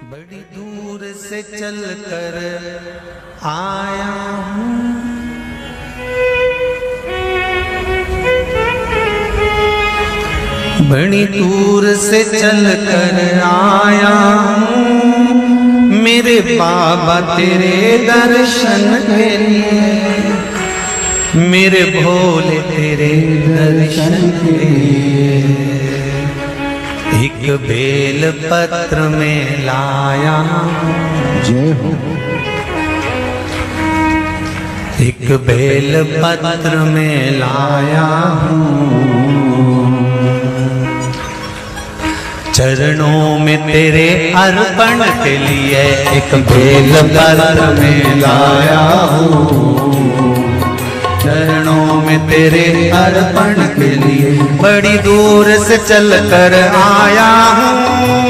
बड़ी दूर से चल कर आया हूँ, बड़ी दूर से चल कर आया हूँ, मेरे बाबा तेरे दर्शन के लिए, मेरे भोले तेरे दर्शन के लिए। एक बेल पत्र में लाया जय हो। एक बेल पत्र में लाया हूँ, चरणों में तेरे अर्पण के लिए एक बेल पत्र में लाया हूँ, चरणों में तेरे अर्पण के लिए। बड़ी दूर से चल कर आया हूँ,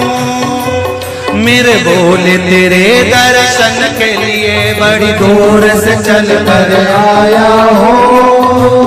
मेरे भोले तेरे दर्शन के लिए। बड़ी दूर से चल कर आया हूँ,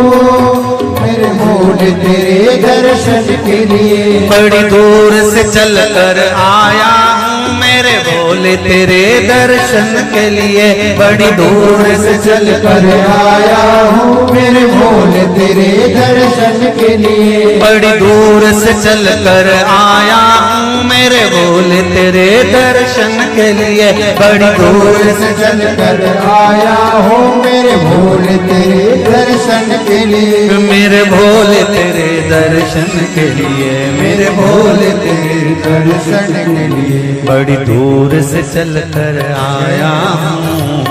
मेरे भोले तेरे दर्शन के लिए। बड़ी दूर से चल कर आया हूँ, मेरे भोले तेरे दर्शन के लिए। बड़ी दूर से चल कर आया हूँ, मेरे भोले तेरे दर्शन के लिए। बड़ी दूर से चल कर आया हूँ, मेरे भोले तेरे दर्शन के लिए। बड़ी दूर से चल कर आया हूँ, मेरे भोले तेरे दर्शन के लिए। मेरे भोले तेरे दर्शन के लिए, मेरे भोले तेरे दर्शन के लिए। बड़ी दूर से चल कर आया हूँ,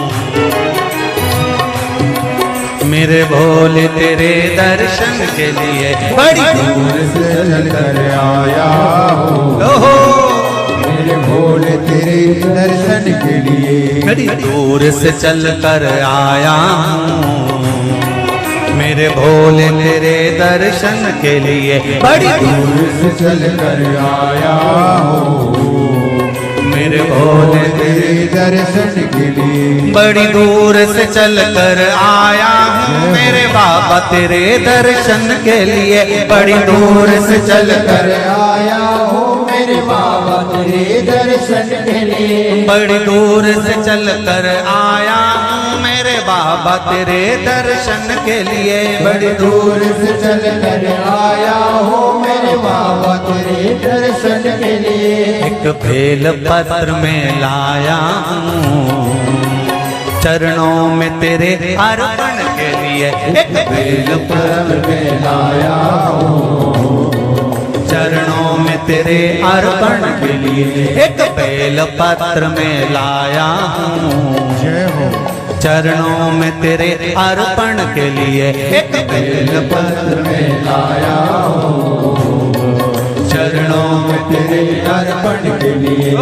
मेरे भोले तेरे दर्शन के लिए। बड़ी दूर से चल कर आया हूँ, ओहो, मेरे भोले तेरे दर्शन के लिए। बड़ी दूर से चल कर आया हूँ, मेरे भोले तेरे दर्शन के लिए। बड़ी दूर से चल कर आया हूँ, मेरे भोले तेरे दर्शन के लिए। बड़ी दूर से चल कर आया हूँ, मेरे बाबा तेरे दर्शन के लिए। बड़ी दूर से चल कर आया हूँ, मेरे बाबा तेरे दर्शन के लिए। बड़ी दूर से चल कर आया हूँ, मेरे बाबा तेरे दर्शन के लिए। बड़ी दूर से चल कर आया हूँ, मेरे बाबा तेरे दर्शन के लिए। एक बेल पत्र में लाया हूँ, चरणों में तेरे अर्पण के लिए। एक बेल पत्र में लाया हूँ, चरणों में तेरे अर्पण के लिए। एक बेल पत्र में लाया हूँ, जय हो। चरणों में तेरे अर्पण के लिए। एक बेल पत्र में लाया हूँ, चरणों में तेरे अर्पण के लिए।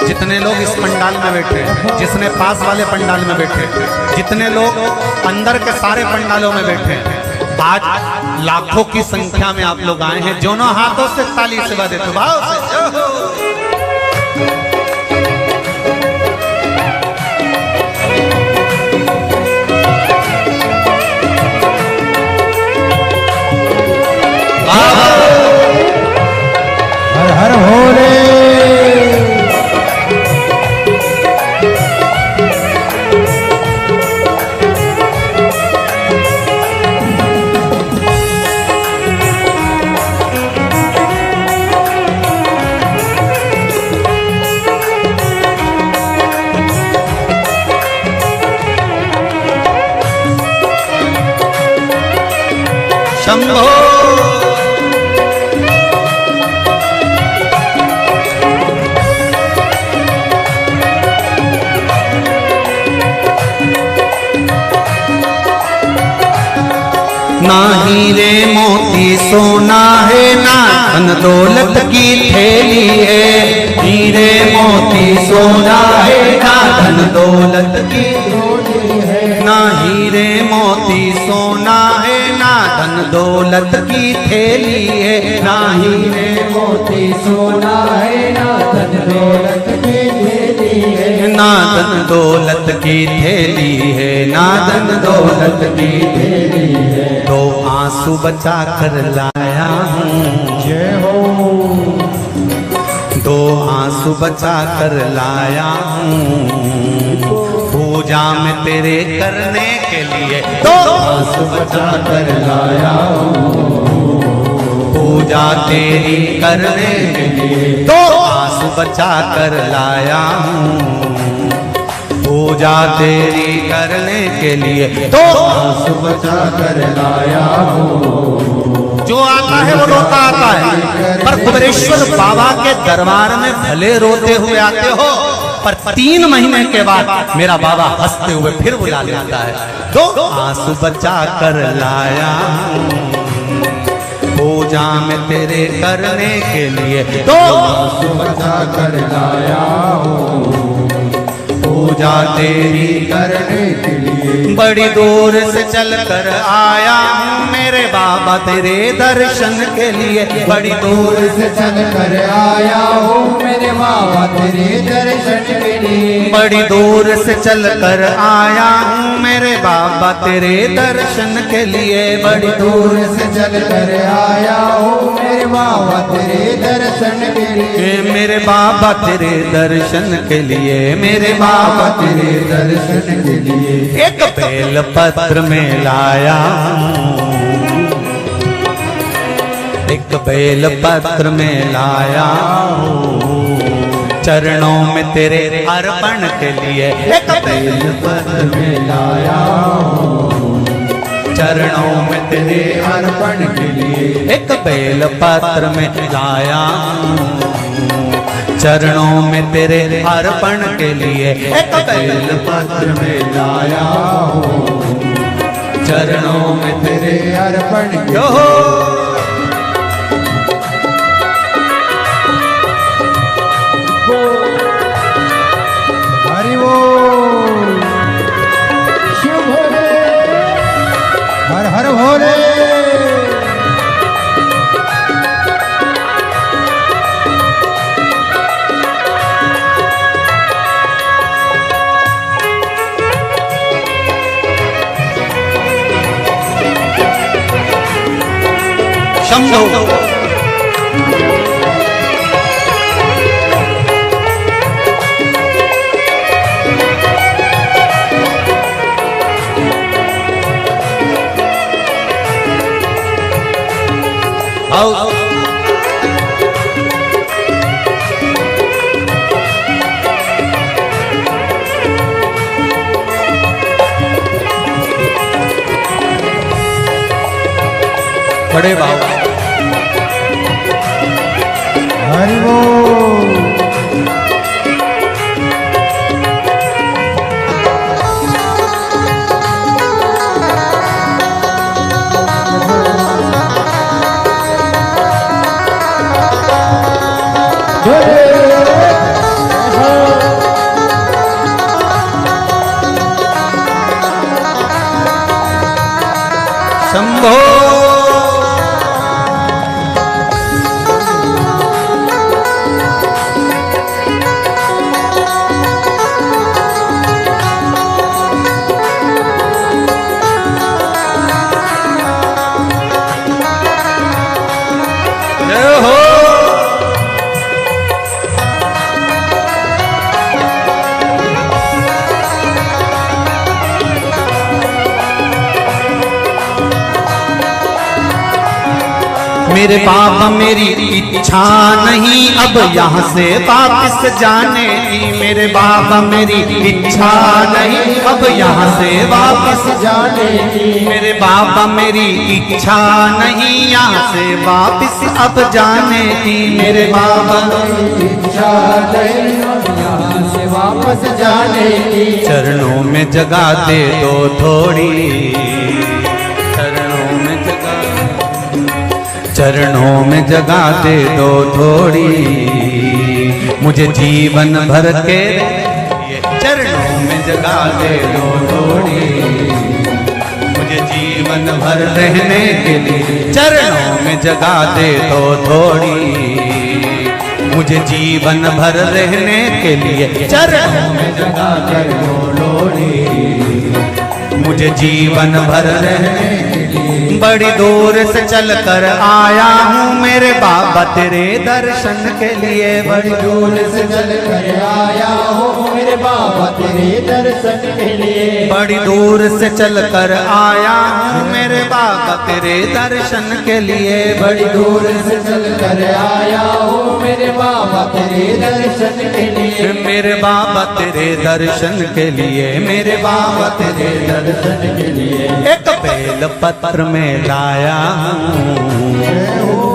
जितने लोग इस पंडाल में बैठे, जिसने पास वाले पंडाल में बैठे, जितने लोग अंदर के सारे पंडालों में बैठे, आज लाखों की संख्या में आप लोग आए हैं। दोनों हाथों से ताली से बजा देते भाव से। हर हर भोले। शंभो ना हीरे मोती सोना है, ना धन दौलत की थैली है। हीरे मोती सोना है, ना धन दौलत की थैली है। ना हीरे मोती सोना है, ना धन धन दौलत की थैली है, ना हीरे मोती सोना है, ना धन दौलत की थैली है, ना धन दौलत की थैली है, ना धन दौलत की थैली है। दो आंसू बचा कर लाया हूँ, जय हो। दो आंसू बचा कर लाया हूँ, पूजा में तेरे करने के लिए दो आंसू बचा कर लाया हूँ, पूजा तेरी करने के लिए दो आंसू बचा कर लाया हूँ, पूजा तेरी करने के लिए दो आंसू बचा कर लाया हूँ। जो आता है वो रोता आता है, पर कुबेरेश्वर बाबा के दरबार में भले रोते हुए आते हो, पर 3 महीने के बाद मेरा बाबा हंसते हुए फिर बुला लेता है। दो आंसू बचा कर लाया हूँ, पूजा में तेरे करने के लिए दो आंसू बचा कर लाया हूँ, पूजा तेरी करने के लिए। बड़ी दूर से चल कर आया हूँ मेरे बाबा तेरे दर्शन के लिए, बड़ी दूर से चल कर आया हूँ मेरे बाबा तेरे दर्शन के लिए। बड़ी दूर से चल कर आया हूँ मेरे बाबा तेरे दर्शन के लिए, बड़ी दूर से चल कर आया हूँ मेरे बाबा तेरे दर्शन के लिए। मेरे बाबा तेरे दर्शन के लिए, मेरे बाबा तेरे दर्शन के लिए। एक बेल पत्र में लाया हूँ, एक बेल पत्र में लाया हूँ, चरणों में तेरे अर्पण के लिए एक बेल पत्र में लाया हूँ, चरणों में तेरे अर्पण के लिए। एक बेल पत्र में लाया हूँ, चरणों में तेरे अर्पण के लिए एक बेल पत्र में लाया हूँ, चरणों में तेरे अर्पण के लिए। हरि बोल, शिव भोले, हर हर भोले। शंभो आओ बड़े बाबा हरि बोल। शंभो मेरे बाबा मेरी इच्छा नहीं अब यहाँ से वापस जाने की, मेरे बाबा मेरी इच्छा नहीं अब यहाँ से वापस जाने की, मेरे बाबा मेरी इच्छा नहीं यहाँ से वापस अब जाने की, मेरे बाबा इच्छा नहीं यहाँ से वापस जाने की। चरणों में जगह दे दो थोड़ी, चरणों में जगह, चरणों में जगह दे दो थोड़ी, मुझे जीवन भर के चरणों में जगह दे दो थोड़ी, मुझे जीवन भर रहने के लिए चरणों में जगह दे तो थोड़ी, मुझे जीवन भर रहने के लिए चरणों में जगा कर दो लोड़ी, मुझे जीवन भर रहने के लिए बड़ी दूर से चल कर आया हूँ मेरे बाबा तेरे दर्शन के लिए। बड़ी दूर से चल कर आया हूँ मेरे बाबा तेरे दर्शन के लिए। बड़ी दूर से चल कर आया हूँ मेरे बाबा तेरे दर्शन के लिए। बड़ी दूर से चल कर आया हूँ मेरे बाबा तेरे दर्शन के लिए। मेरे बाबा तेरे दर्शन के लिए, मेरे बाबा तेरे दर्शन के लिए एक बेल पत्र में लाया हूँ,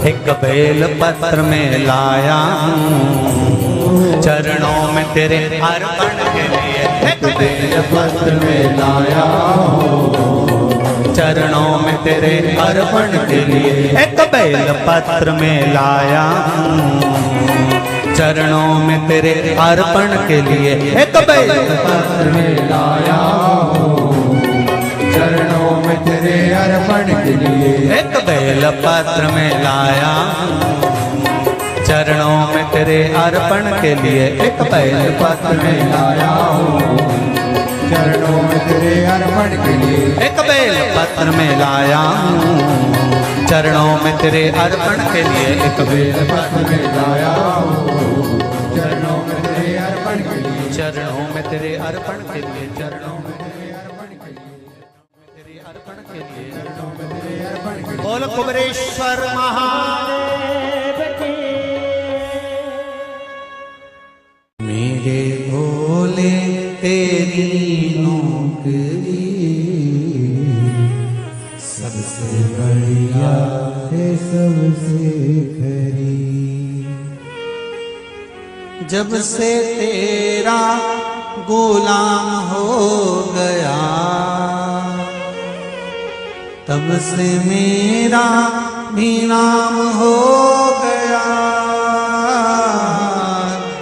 एक बेल पत्र में लाया हूँ चरणों में तेरे अर्पण के लिए। एक बेल पत्र में लाया हूँ चरणों में तेरे अर्पण के लिए, एक बेल पत्र में लाया हूँ चरणों में तेरे अर्पण के लिए। एक बेल पत्र में लाया हूँ चरणों में तेरे अर्पण के लिए। एक बेल पत्र में लाया चरणों में तेरे अर्पण के लिए। एक बेल पत्र में लाया हूँ चरणों में तेरे अर्पण के लिए। एक बेल पत्र में लाया हूँ चरणों में तेरे अर्पण के लिए। एक बेल पत्र में लाया हूँ चरणों में तेरे अर्पण के लिए। चरणों में तेरे अर्पण के लिए, चरणों में तेरे अर्पण के लिए, तेरे अर्पण के लिए, चरणों में तेरे अर्पण के लिए। बोल कुबरेश्वर महादेव की। मेरे भोले तेरी नौकरी सबसे बढ़िया है सबसे खरी। जब से तेरा गुलाम हो गया तब से मेरा भी नाम हो गया।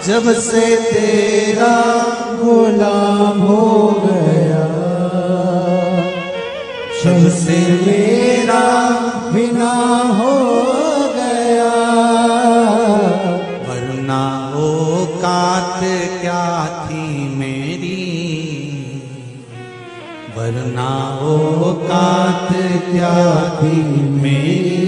जब से तेरा गुलाम हो गया जब से मेरा बिना हो गया। वरना औकात क्या थी मेरी, वरना औकात क्या थी मेरी।